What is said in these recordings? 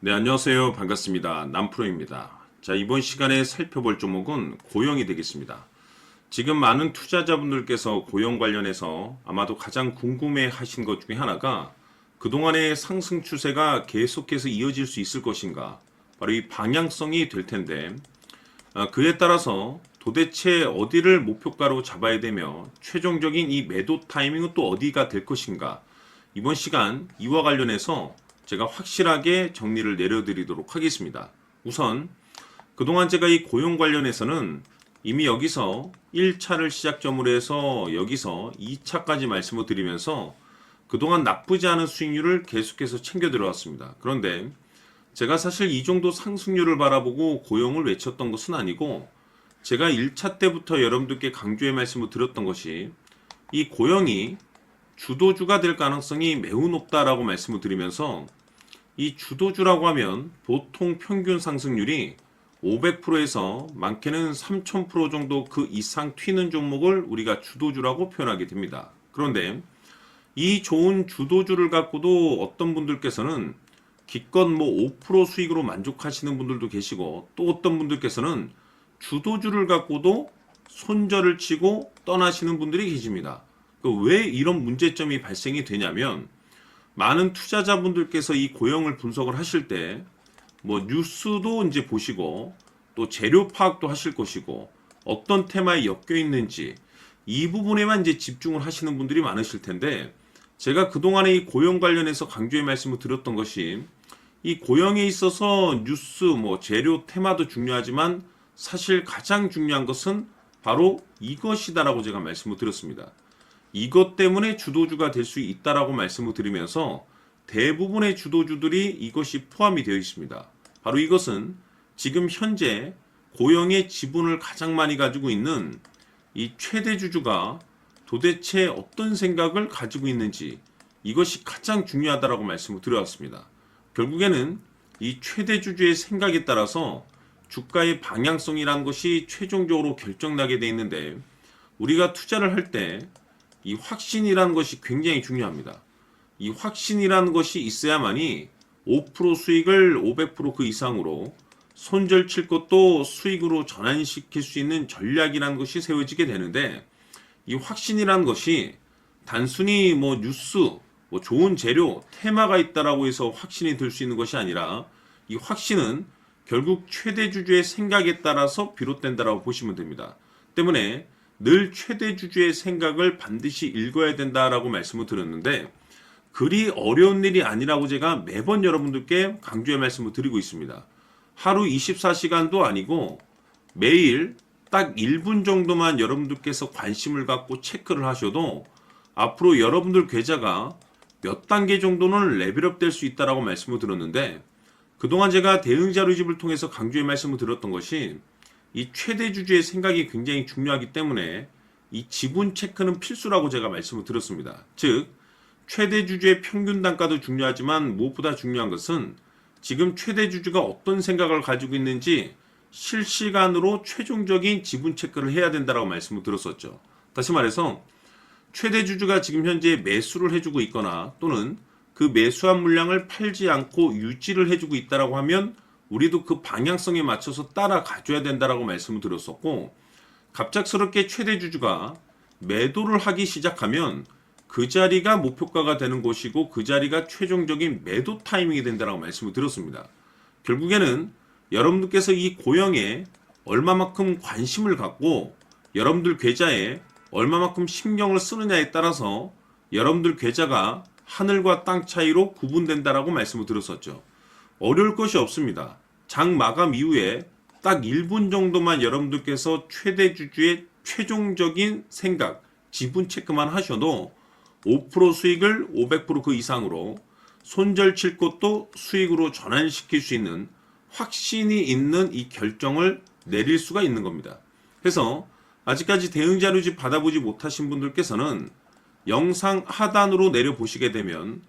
네, 안녕하세요. 반갑습니다. 남프로입니다. 자, 이번 시간에 살펴볼 종목은 고영이 되겠습니다. 지금 많은 투자자분들께서 고영 관련해서 아마도 가장 궁금해 하신 것 중에 하나가 그동안의 상승 추세가 계속해서 이어질 수 있을 것인가? 바로 이 방향성이 될 텐데, 그에 따라서 도대체 어디를 목표가로 잡아야 되며 최종적인 이 매도 타이밍은 또 어디가 될 것인가? 이번 시간 이와 관련해서 제가 확실하게 정리를 내려드리도록 하겠습니다. 우선 그동안 제가 이 고용 관련해서는 이미 여기서 1차를 시작점으로 해서 여기서 2차까지 말씀을 드리면서 그동안 나쁘지 않은 수익률을 계속해서 챙겨 들어왔습니다. 그런데 제가 사실 이 정도 상승률을 바라보고 고용을 외쳤던 것은 아니고, 제가 1차 때부터 여러분들께 강조의 말씀을 드렸던 것이 이 고용이 주도주가 될 가능성이 매우 높다라고 말씀을 드리면서, 이 주도주라고 하면 보통 평균 상승률이 500%에서 많게는 3000% 정도 그 이상 튀는 종목을 우리가 주도주라고 표현하게 됩니다. 그런데 이 좋은 주도주를 갖고도 어떤 분들께서는 기껏 뭐 5% 수익으로 만족하시는 분들도 계시고, 또 어떤 분들께서는 주도주를 갖고도 손절을 치고 떠나시는 분들이 계십니다. 왜 이런 문제점이 발생이 되냐면, 많은 투자자분들께서 이 고영을 분석을 하실 때 뭐 뉴스도 이제 보시고 또 재료 파악도 하실 것이고 어떤 테마에 엮여 있는지 이 부분에만 이제 집중을 하시는 분들이 많으실 텐데, 제가 그동안에 이 고영 관련해서 강조의 말씀을 드렸던 것이 이 고영에 있어서 뉴스 뭐 재료 테마도 중요하지만 사실 가장 중요한 것은 바로 이것이다라고 제가 말씀을 드렸습니다. 이것 때문에 주도주가 될 수 있다라고 말씀을 드리면서 대부분의 주도주들이 이것이 포함이 되어 있습니다. 바로 이것은 지금 현재 고영의 지분을 가장 많이 가지고 있는 이 최대 주주가 도대체 어떤 생각을 가지고 있는지, 이것이 가장 중요하다라고 말씀을 드려왔습니다. 결국에는 이 최대 주주의 생각에 따라서 주가의 방향성이라는 것이 최종적으로 결정나게 돼 있는데, 우리가 투자를 할 때 이 확신이라는 것이 굉장히 중요합니다. 이 확신이라는 것이 있어야만이 5% 수익을 500% 이상으로 손절 칠 것도 수익으로 전환시킬 수 있는 전략이라는 것이 세워지게 되는데, 이 확신이라는 것이 단순히 뭐 뉴스, 뭐 좋은 재료, 테마가 있다라고 해서 확신이 들 수 있는 것이 아니라, 이 확신은 결국 최대 주주의 생각에 따라서 비롯된다라고 보시면 됩니다. 때문에 늘 최대 주주의 생각을 반드시 읽어야 된다라고 말씀을 드렸는데, 그리 어려운 일이 아니라고 제가 매번 여러분들께 강조의 말씀을 드리고 있습니다. 하루 24시간도 아니고 매일 딱 1분 정도만 여러분들께서 관심을 갖고 체크를 하셔도 앞으로 여러분들 계좌가 몇 단계 정도는 레벨업 될 수 있다라고 말씀을 드렸는데, 그동안 제가 대응 자료집을 통해서 강조의 말씀을 드렸던 것이 이 최대 주주의 생각이 굉장히 중요하기 때문에 이 지분 체크는 필수라고 제가 말씀을 드렸습니다. 즉, 최대 주주의 평균 단가도 중요하지만 무엇보다 중요한 것은 지금 최대 주주가 어떤 생각을 가지고 있는지 실시간으로 최종적인 지분 체크를 해야 된다고 말씀을 드렸었죠. 다시 말해서 최대 주주가 지금 현재 매수를 해주고 있거나 또는 그 매수한 물량을 팔지 않고 유지를 해주고 있다라고 하면 우리도 그 방향성에 맞춰서 따라가줘야 된다라고 말씀을 드렸었고, 갑작스럽게 최대 주주가 매도를 하기 시작하면 그 자리가 목표가가 되는 것이고 그 자리가 최종적인 매도 타이밍이 된다라고 말씀을 드렸습니다. 결국에는 여러분들께서 이 고영에 얼마만큼 관심을 갖고 여러분들 계좌에 얼마만큼 신경을 쓰느냐에 따라서 여러분들 계좌가 하늘과 땅 차이로 구분된다라고 말씀을 드렸었죠. 어려울 것이 없습니다. 장 마감 이후에 딱 1분 정도만 여러분들께서 최대 주주의 최종적인 생각, 지분 체크만 하셔도 5% 수익을 500% 이상으로 손절 칠 것도 수익으로 전환시킬 수 있는 확신이 있는 이 결정을 내릴 수가 있는 겁니다. 그래서 아직까지 대응 자료집 받아보지 못하신 분들께서는 영상 하단으로 내려보시게 되면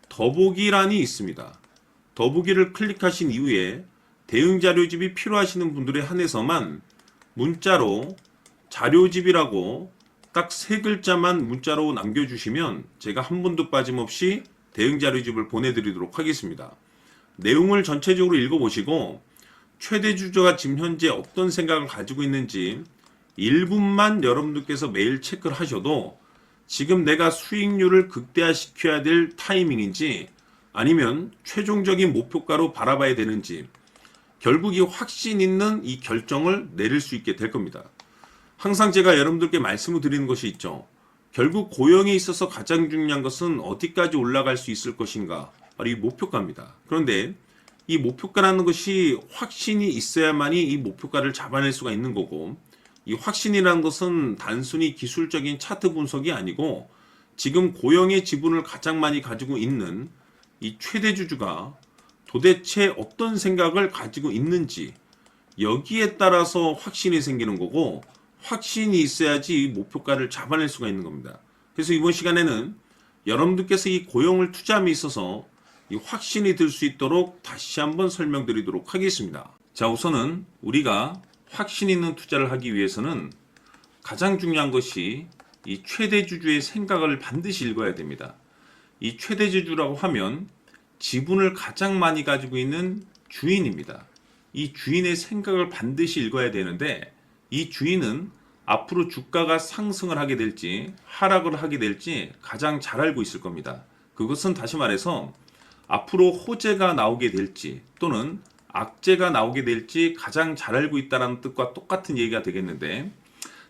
더보기란이 있습니다. 더보기를 클릭하신 이후에 대응 자료집이 필요하시는 분들에 한해서만 문자로 자료집이라고 딱 3글자만 문자로 남겨주시면 제가 한 분도 빠짐없이 대응 자료집을 보내드리도록 하겠습니다. 내용을 전체적으로 읽어보시고 최대 주주가 지금 현재 어떤 생각을 가지고 있는지 1분만 여러분들께서 매일 체크를 하셔도 지금 내가 수익률을 극대화시켜야 될 타이밍인지 아니면 최종적인 목표가로 바라봐야 되는지 결국 이 확신 있는 이 결정을 내릴 수 있게 될 겁니다. 항상 제가 여러분들께 말씀을 드리는 것이 있죠. 결국 고용에 있어서 가장 중요한 것은 어디까지 올라갈 수 있을 것인가, 바로 이 목표가입니다. 그런데 이 목표가라는 것이 확신이 있어야만이 이 목표가를 잡아낼 수가 있는 거고, 이 확신이라는 것은 단순히 기술적인 차트 분석이 아니고 지금 고용의 지분을 가장 많이 가지고 있는 이 최대 주주가 도대체 어떤 생각을 가지고 있는지, 여기에 따라서 확신이 생기는 거고, 확신이 있어야지 이 목표가를 잡아낼 수가 있는 겁니다. 그래서 이번 시간에는 여러분들께서 이 고용을 투자함에 있어서 이 확신이 들 수 있도록 다시 한번 설명드리도록 하겠습니다. 자, 우선은 우리가 확신 있는 투자를 하기 위해서는 가장 중요한 것이 이 최대 주주의 생각을 반드시 읽어야 됩니다. 이 최대 주주라고 하면 지분을 가장 많이 가지고 있는 주인입니다. 이 주인의 생각을 반드시 읽어야 되는데, 이 주인은 앞으로 주가가 상승을 하게 될지 하락을 하게 될지 가장 잘 알고 있을 겁니다. 그것은 다시 말해서 앞으로 호재가 나오게 될지 또는 악재가 나오게 될지 가장 잘 알고 있다는 뜻과 똑같은 얘기가 되겠는데,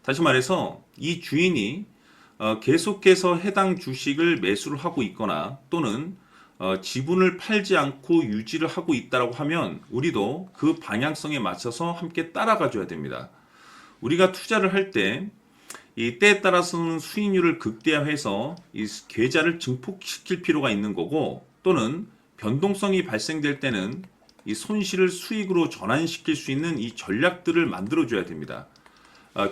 다시 말해서 이 주인이 계속해서 해당 주식을 매수를 하고 있거나 또는 지분을 팔지 않고 유지를 하고 있다고 하면 우리도 그 방향성에 맞춰서 함께 따라가 줘야 됩니다. 우리가 투자를 할 때 이 때에 따라서는 수익률을 극대화해서 이 계좌를 증폭시킬 필요가 있는 거고, 또는 변동성이 발생될 때는 이 손실을 수익으로 전환시킬 수 있는 이 전략들을 만들어 줘야 됩니다.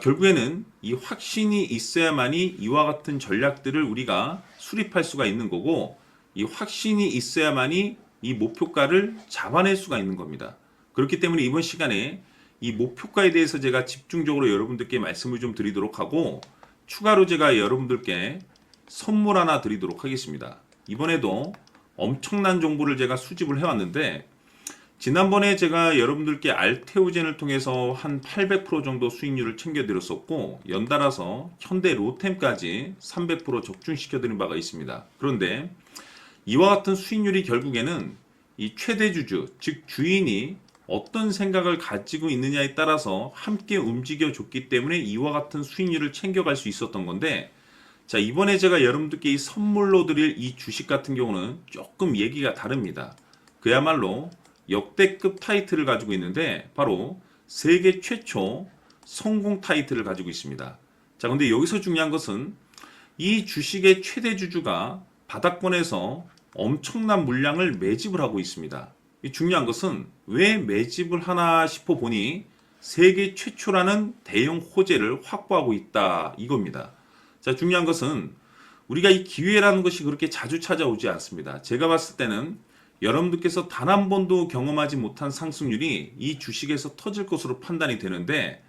결국에는 이 확신이 있어야만이 이와 같은 전략들을 우리가 수립할 수가 있는 거고, 이 확신이 있어야만이 이 목표가를 잡아낼 수가 있는 겁니다. 그렇기 때문에 이번 시간에 이 목표가에 대해서 제가 집중적으로 여러분들께 말씀을 좀 드리도록 하고, 추가로 제가 여러분들께 선물 하나 드리도록 하겠습니다. 이번에도 엄청난 정보를 제가 수집을 해왔는데, 지난번에 제가 여러분들께 알테오젠을 통해서 한 800% 정도 수익률을 챙겨드렸었고, 연달아서 현대 로템까지 300% 적중시켜드린 바가 있습니다. 그런데 이와 같은 수익률이 결국에는 이 최대 주주, 즉 주인이 어떤 생각을 가지고 있느냐에 따라서 함께 움직여 줬기 때문에 이와 같은 수익률을 챙겨갈 수 있었던 건데, 자, 이번에 제가 여러분들께 이 선물로 드릴 이 주식 같은 경우는 조금 얘기가 다릅니다. 그야말로 역대급 타이틀을 가지고 있는데 바로 세계 최초 성공 타이틀을 가지고 있습니다. 자, 근데 여기서 중요한 것은 이 주식의 최대 주주가 바닥권에서 엄청난 물량을 매집을 하고 있습니다. 이 중요한 것은 왜 매집을 하나 싶어 보니 세계 최초라는 대형 호재를 확보하고 있다, 이겁니다. 자, 중요한 것은 우리가 이 기회라는 것이 그렇게 자주 찾아오지 않습니다. 제가 봤을 때는 여러분들께서 단 한 번도 경험하지 못한 상승률이 이 주식에서 터질 것으로 판단이 되는데,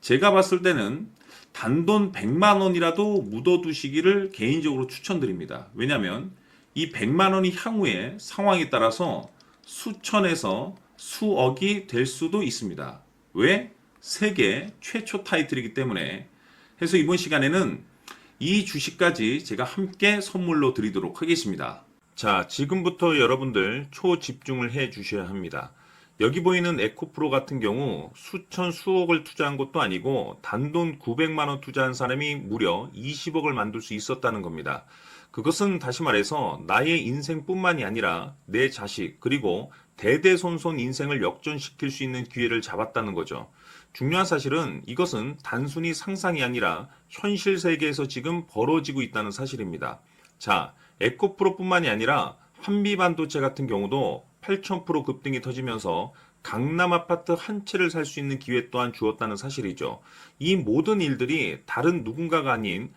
제가 봤을 때는 단돈 100만 원이라도 묻어두시기를 개인적으로 추천드립니다. 왜냐하면 이 100만 원이 향후에 상황에 따라서 수천에서 수억이 될 수도 있습니다. 왜? 세계 최초 타이틀이기 때문에. 해서 이번 시간에는 이 주식까지 제가 함께 선물로 드리도록 하겠습니다. 자, 지금부터 여러분들 초집중을 해 주셔야 합니다. 여기 보이는 에코프로 같은 경우 수천 수억을 투자한 것도 아니고 단돈 900만 원 투자한 사람이 무려 20억을 만들 수 있었다는 겁니다. 그것은 다시 말해서 나의 인생뿐만이 아니라 내 자식 그리고 대대손손 인생을 역전시킬 수 있는 기회를 잡았다는 거죠. 중요한 사실은 이것은 단순히 상상이 아니라 현실 세계에서 지금 벌어지고 있다는 사실입니다. 자, 에코프로뿐만이 아니라 한미반도체 같은 경우도 8,000% 급등이 터지면서 강남 아파트 한 채를 살 수 있는 기회 또한 주었다는 사실이죠. 이 모든 일들이 다른 누군가가 아닌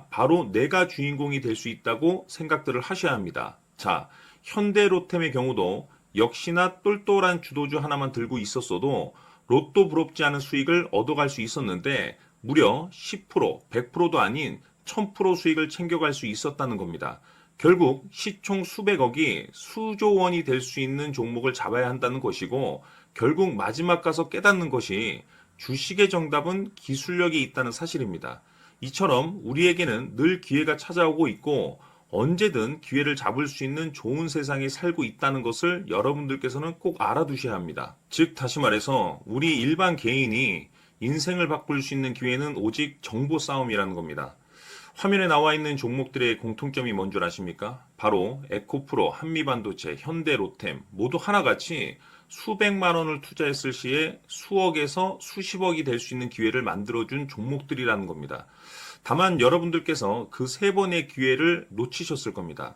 바로 내가 주인공이 될 수 있다고 생각들을 하셔야 합니다. 자, 현대로템의 경우도 역시나 똘똘한 주도주 하나만 들고 있었어도 로또 부럽지 않은 수익을 얻어갈 수 있었는데 무려 10%, 100%도 아닌 1000% 수익을 챙겨갈 수 있었다는 겁니다. 결국 시총 수백억이 수조 원이 될 수 있는 종목을 잡아야 한다는 것이고, 결국 마지막 가서 깨닫는 것이 주식의 정답은 기술력이 있다는 사실입니다. 이처럼 우리에게는 늘 기회가 찾아오고 있고 언제든 기회를 잡을 수 있는 좋은 세상에 살고 있다는 것을 여러분들께서는 꼭 알아두셔야 합니다. 즉 다시 말해서 우리 일반 개인이 인생을 바꿀 수 있는 기회는 오직 정보 싸움이라는 겁니다. 화면에 나와 있는 종목들의 공통점이 뭔 줄 아십니까? 바로 에코프로, 한미반도체, 현대로템 모두 하나같이 수백만 원을 투자했을 시에 수억에서 수십억이 될 수 있는 기회를 만들어준 종목들이라는 겁니다. 다만 여러분들께서 그 세 번의 기회를 놓치셨을 겁니다.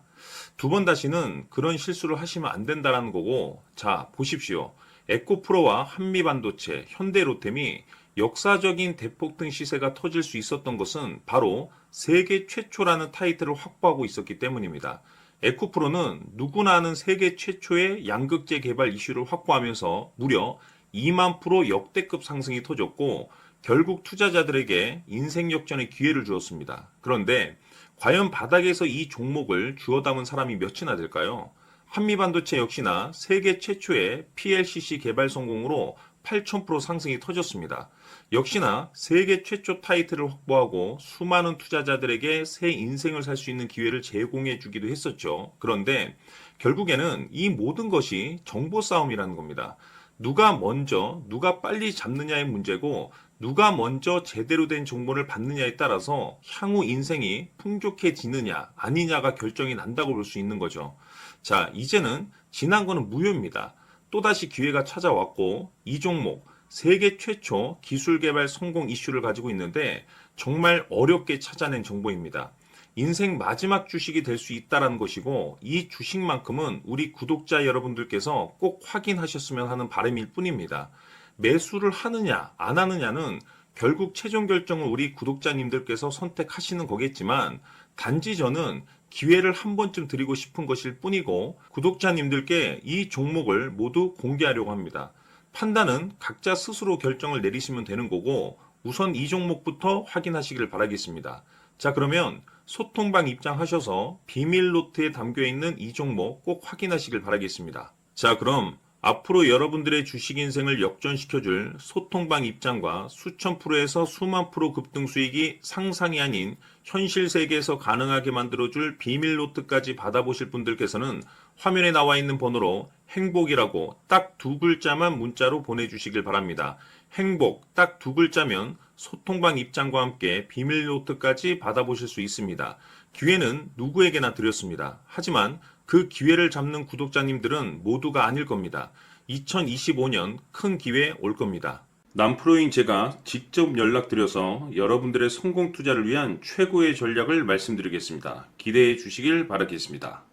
두 번 다시는 그런 실수를 하시면 안 된다는 거고, 자, 보십시오. 에코프로와 한미반도체, 현대로템이 역사적인 대폭등 시세가 터질 수 있었던 것은 바로 세계 최초라는 타이틀을 확보하고 있었기 때문입니다. 에코프로는 누구나 아는 세계 최초의 양극재 개발 이슈를 확보하면서 무려 2만 프로 역대급 상승이 터졌고 결국 투자자들에게 인생 역전의 기회를 주었습니다. 그런데 과연 바닥에서 이 종목을 주워 담은 사람이 몇이나 될까요? 한미반도체 역시나 세계 최초의 PLCC 개발 성공으로 8,000% 상승이 터졌습니다. 역시나 세계 최초 타이틀을 확보하고 수많은 투자자들에게 새 인생을 살 수 있는 기회를 제공해 주기도 했었죠. 그런데 결국에는 이 모든 것이 정보 싸움이라는 겁니다. 누가 먼저, 누가 빨리 잡느냐의 문제고 누가 먼저 제대로 된 정보를 받느냐에 따라서 향후 인생이 풍족해지느냐 아니냐가 결정이 난다고 볼 수 있는 거죠. 자, 이제는 지난 거는 무효입니다. 또다시 기회가 찾아왔고 이 종목 세계 최초 기술 개발 성공 이슈를 가지고 있는데 정말 어렵게 찾아낸 정보입니다. 인생 마지막 주식이 될 수 있다는 것이고 이 주식만큼은 우리 구독자 여러분들께서 꼭 확인하셨으면 하는 바람일 뿐입니다. 매수를 하느냐 안 하느냐는 결국 최종 결정을 우리 구독자님들께서 선택하시는 거겠지만 단지 저는 기회를 한 번쯤 드리고 싶은 것일 뿐이고 구독자님들께 이 종목을 모두 공개하려고 합니다. 판단은 각자 스스로 결정을 내리시면 되는 거고 우선 이 종목부터 확인하시길 바라겠습니다. 자, 그러면 소통방 입장하셔서 비밀 노트에 담겨있는 이 종목 꼭 확인하시길 바라겠습니다. 자, 그럼 앞으로 여러분들의 주식 인생을 역전시켜줄 소통방 입장과 수천 프로에서 수만 프로 급등 수익이 상상이 아닌 현실 세계에서 가능하게 만들어줄 비밀 노트까지 받아보실 분들께서는 화면에 나와 있는 번호로 행복이라고 딱 두 글자만 문자로 보내주시길 바랍니다. 행복 딱 두 글자면 소통방 입장과 함께 비밀 노트까지 받아보실 수 있습니다. 기회는 누구에게나 드렸습니다. 하지만 그 기회를 잡는 구독자님들은 모두가 아닐 겁니다. 2025년 큰 기회 올 겁니다. 남프로인 제가 직접 연락드려서 여러분들의 성공 투자를 위한 최고의 전략을 말씀드리겠습니다. 기대해 주시길 바라겠습니다.